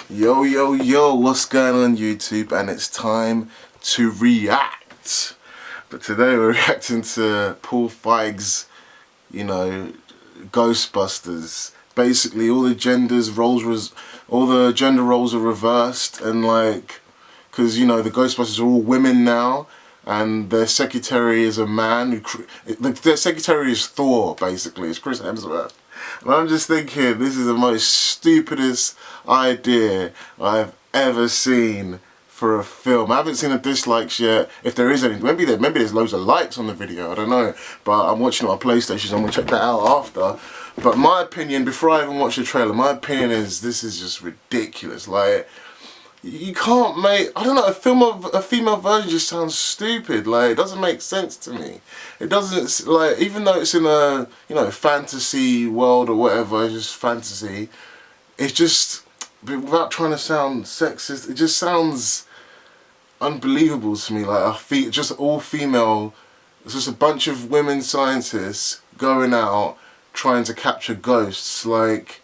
Yo, yo, yo, what's going on YouTube? And it's time to react. But today we're reacting to Paul Feig's, Ghostbusters. Basically all the gender roles are reversed, and because the Ghostbusters are all women now, and their secretary is a man. Their secretary is Thor, basically. It's Chris Hemsworth. And I'm just thinking, this is the most stupidest idea I've ever seen for a film. I haven't seen the dislikes yet. If there is any, maybe there's loads of likes on the video, I don't know. But I'm watching it on PlayStation, so I'm going to check that out after. But my opinion, before I even watch the trailer, my opinion is this is just ridiculous. Like, you can't make, I don't know, a film of a female version just sounds stupid. Like, it doesn't make sense to me. It doesn't, like, even though it's in a, fantasy world or whatever, it's just fantasy, it's just, without trying to sound sexist, it just sounds unbelievable to me. Like, just all female, it's just a bunch of women scientists going out trying to capture ghosts. Like,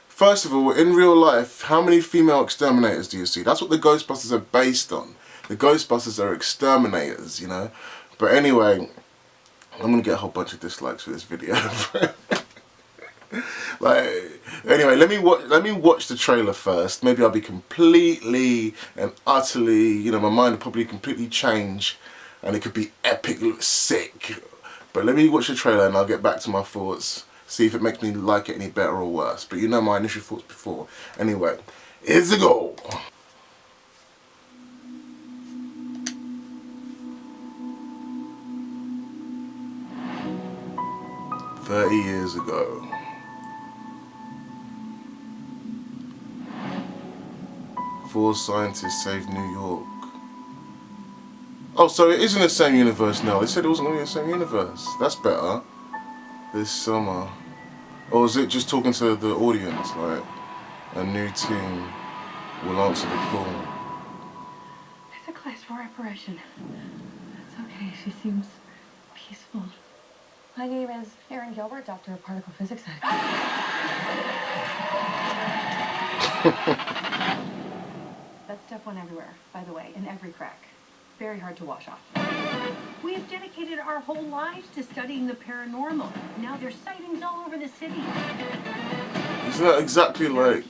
first of all, in real life, how many female exterminators do you see? That's what the Ghostbusters are based on. The Ghostbusters are exterminators, But anyway, I'm going to get a whole bunch of dislikes for this video. Anyway, let me watch the trailer first. Maybe I'll be completely and utterly, my mind will probably completely change, and it could be epic, sick. But let me watch the trailer and I'll get back to my thoughts. See if it makes me like it any better or worse. But you know my initial thoughts before. Anyway, here's the goal. "30 years ago, four scientists saved New York." Oh, so it is in the same universe now. They said it wasn't going to be the same universe. That's better. This summer. Or is it just talking to the audience, like, a new team will answer the call? It's a class 4 apparition. It's okay, she seems peaceful. My name is Erin Gilbert, Doctor of Particle Physics. That stuff went everywhere, by the way, in every crack. Very hard to wash off. We have dedicated our whole lives to studying the paranormal. Now there's sightings all over the city. Isn't that exactly like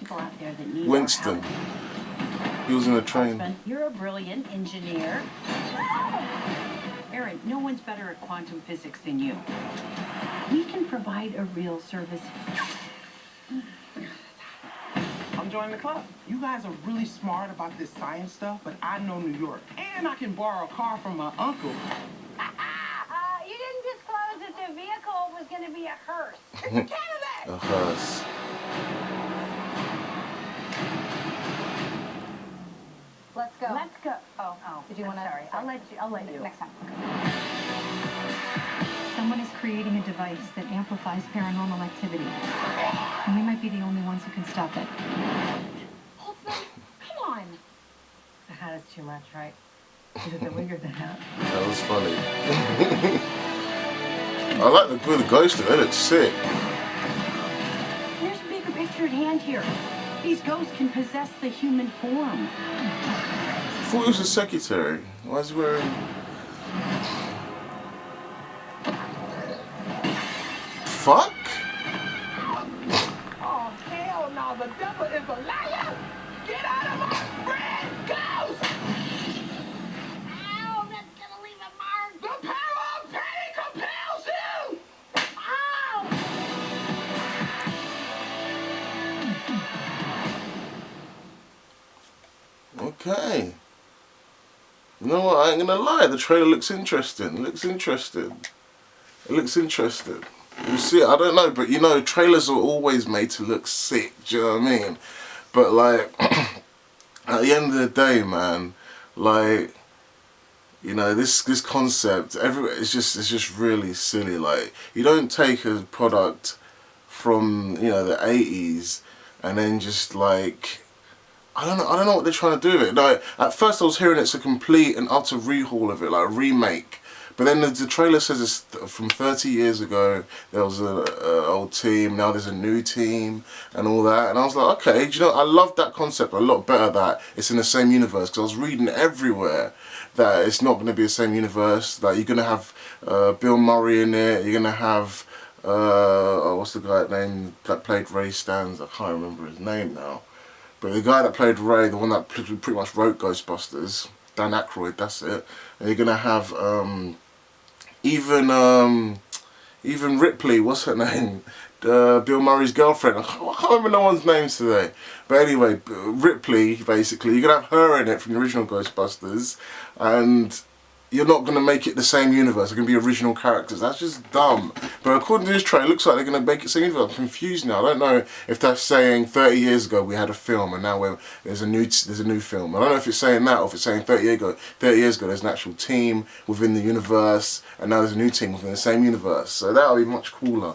Winston? He was in a train. You're a brilliant engineer. Erin, no one's better at quantum physics than you. We can provide a real service. I'm joining the club. You guys are really smart about this science stuff, but I know New York. And I can borrow a car from my uncle. You didn't disclose that the vehicle was going to be a hearse. It's a Cadillac! A hearse. Let's go. Let's go. Oh. Did you want to? Sorry, I'll let you. Next time. Someone is creating a device that amplifies paranormal activity. And we might be the only ones who can stop it. Hold on. Come on. The hat is too much, right? Is it the wig or the hat? That was funny. I like the ghost, they look sick. There's a bigger picture at hand here. These ghosts can possess the human form. I thought he was a secretary. Why is he wearing... Fuck? Oh, hell no, the devil is a liar! Get out of my friend, ghost! Ow, that's gonna leave a mark. The power of pain compels you! Ow! Okay. You know what, I ain't gonna lie, the trailer looks interesting. It looks interesting. You see, I don't know, but trailers are always made to look sick, do you know what I mean? But like, at the end of the day, man, like, this concept, it's just really silly. Like, you don't take a product from, the 80s and then just like, I don't know what they're trying to do with it. Like, at first I was hearing it's a complete and utter rehaul of it, like a remake. But then the trailer says it's from 30 years ago, there was a old team, now there's a new team and all that. And I was like, okay, do you know, I love that concept a lot better that it's in the same universe, because I was reading everywhere that it's not going to be the same universe, that you're going to have Bill Murray in it, you're going to have, what's the guy name that played Ray Stans? I can't remember his name now. But the guy that played Ray, the one that pretty much wrote Ghostbusters, Dan Aykroyd, that's it. And you're gonna have even Ripley, what's her name? Bill Murray's girlfriend. I can't remember no one's names today. But anyway, Ripley, basically, you're gonna have her in it from the original Ghostbusters, and you're not going to make it the same universe. They're going to be original characters. That's just dumb. But according to this trailer, it looks like they're going to make it the same universe. I'm confused now. I don't know if that's saying 30 years ago we had a film and now there's a new film. I don't know if it's saying that or if it's saying 30 years ago there's an actual team within the universe and now there's a new team within the same universe. So that would be much cooler.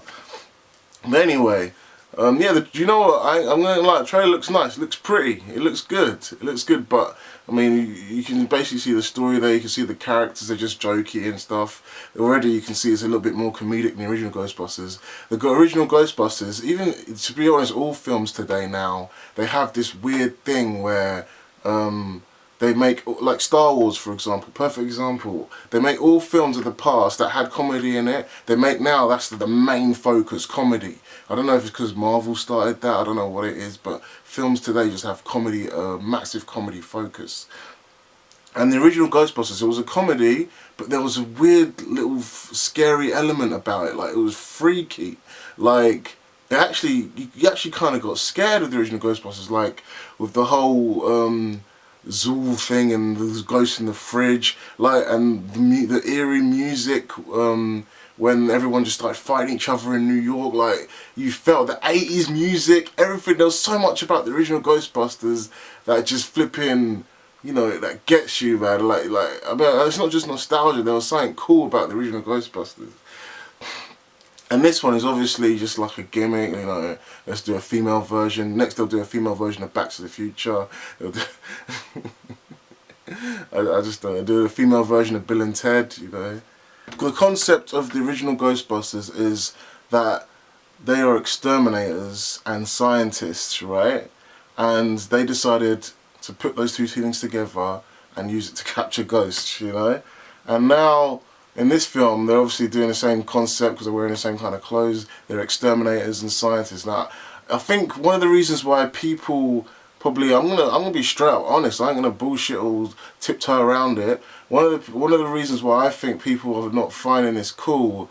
But anyway, yeah, you know what? I'm going to like, the trailer looks nice. It looks pretty. It looks good. It looks good, but I mean, you can basically see the story there. You can see the characters. They're just jokey and stuff. Already, you can see it's a little bit more comedic than the original Ghostbusters. The original Ghostbusters, even to be honest, all films today now, they have this weird thing where they make, like Star Wars, for example, perfect example. They make all films of the past that had comedy in it. They make now, that's the main focus, comedy. I don't know if it's because Marvel started that, I don't know what it is, but films today just have comedy, massive comedy focus. And the original Ghostbusters, it was a comedy, but there was a weird little scary element about it. Like, it was freaky. Like, you actually kind of got scared of the original Ghostbusters, like with the whole Zool thing and the ghost in the fridge, like, and the eerie music when everyone just started fighting each other in New York. Like, you felt the 80s music, everything. There was so much about the original Ghostbusters that just flipping, you know, that gets you, man. Like I mean, it's not just nostalgia. There was something cool about the original Ghostbusters. And this one is obviously just like a gimmick, you know, let's do a female version. Next they'll do a female version of Back to the Future. I just do a female version of Bill and Ted, you know. The concept of the original Ghostbusters is that they are exterminators and scientists, right? And they decided to put those two feelings together and use it to capture ghosts, you know. And now, in this film, they're obviously doing the same concept because they're wearing the same kind of clothes. They're exterminators and scientists. Now, I think one of the reasons why people probably, I'm gonna be straight up honest. I ain't gonna bullshit or tiptoe around it. One of the reasons why I think people are not finding this cool,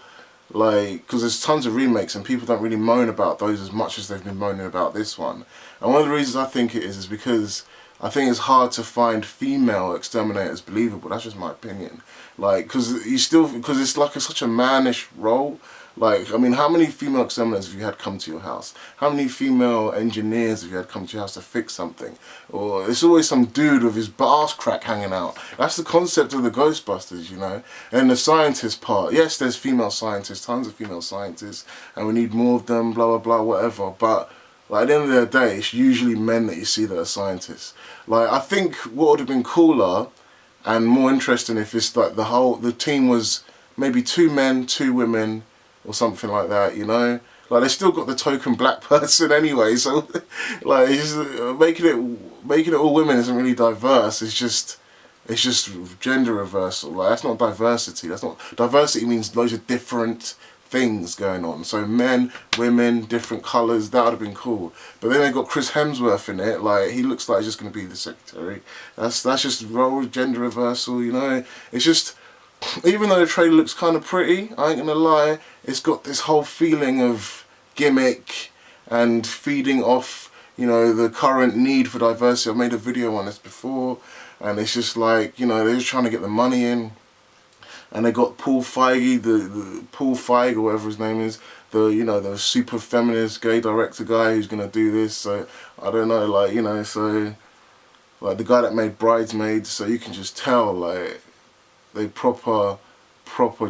like, because there's tons of remakes and people don't really moan about those as much as they've been moaning about this one. And one of the reasons I think it is because I think it's hard to find female exterminators believable. That's just my opinion. Like, because it's like such a mannish role. Like, I mean, how many female exterminators have you had come to your house? How many female engineers have you had come to your house to fix something? Or it's always some dude with his ass crack hanging out. That's the concept of the Ghostbusters, you know. And the scientist part, yes, there's female scientists, tons of female scientists, and we need more of them, blah, blah, blah, whatever. But like, at the end of the day, it's usually men that you see that are scientists. Like, I think what would have been cooler and more interesting if it's like the team was maybe 2 men, 2 women, or something like that, you know. Like, they still got the token black person anyway, so like, it's just, making it all women isn't really diverse. It's just gender reversal. Like, that's not diversity. Diversity means loads of different things going on. So men, women, different colours, that would have been cool. But then they got Chris Hemsworth in it. Like, he looks like he's just going to be the secretary. That's just role gender reversal, you know. It's just, even though the trailer looks kind of pretty, I ain't gonna lie, it's got this whole feeling of gimmick and feeding off, you know, the current need for diversity. I've made a video on this before, and it's just like, you know, they're just trying to get the money in. And they got Paul Feige, the Paul Feig, or whatever his name is, the super feminist gay director guy who's gonna do this. So I don't know, like, you know, so like the guy that made Bridesmaids. So you can just tell, like, they proper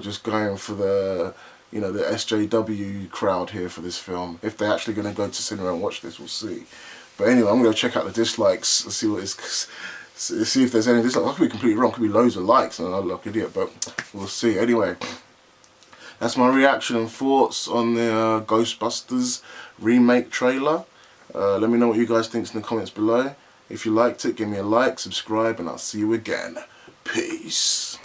just going for the, you know, the SJW crowd here for this film. If they're actually gonna go to cinema and watch this, we'll see. But anyway, I'm gonna check out the dislikes and see what it's. See if there's any. This I could be completely wrong. Could be loads of likes and I'm like idiot, but we'll see. Anyway, that's my reaction and thoughts on the Ghostbusters remake trailer. Let me know what you guys think in the comments below. If you liked it, give me a like, subscribe, and I'll see you again. Peace.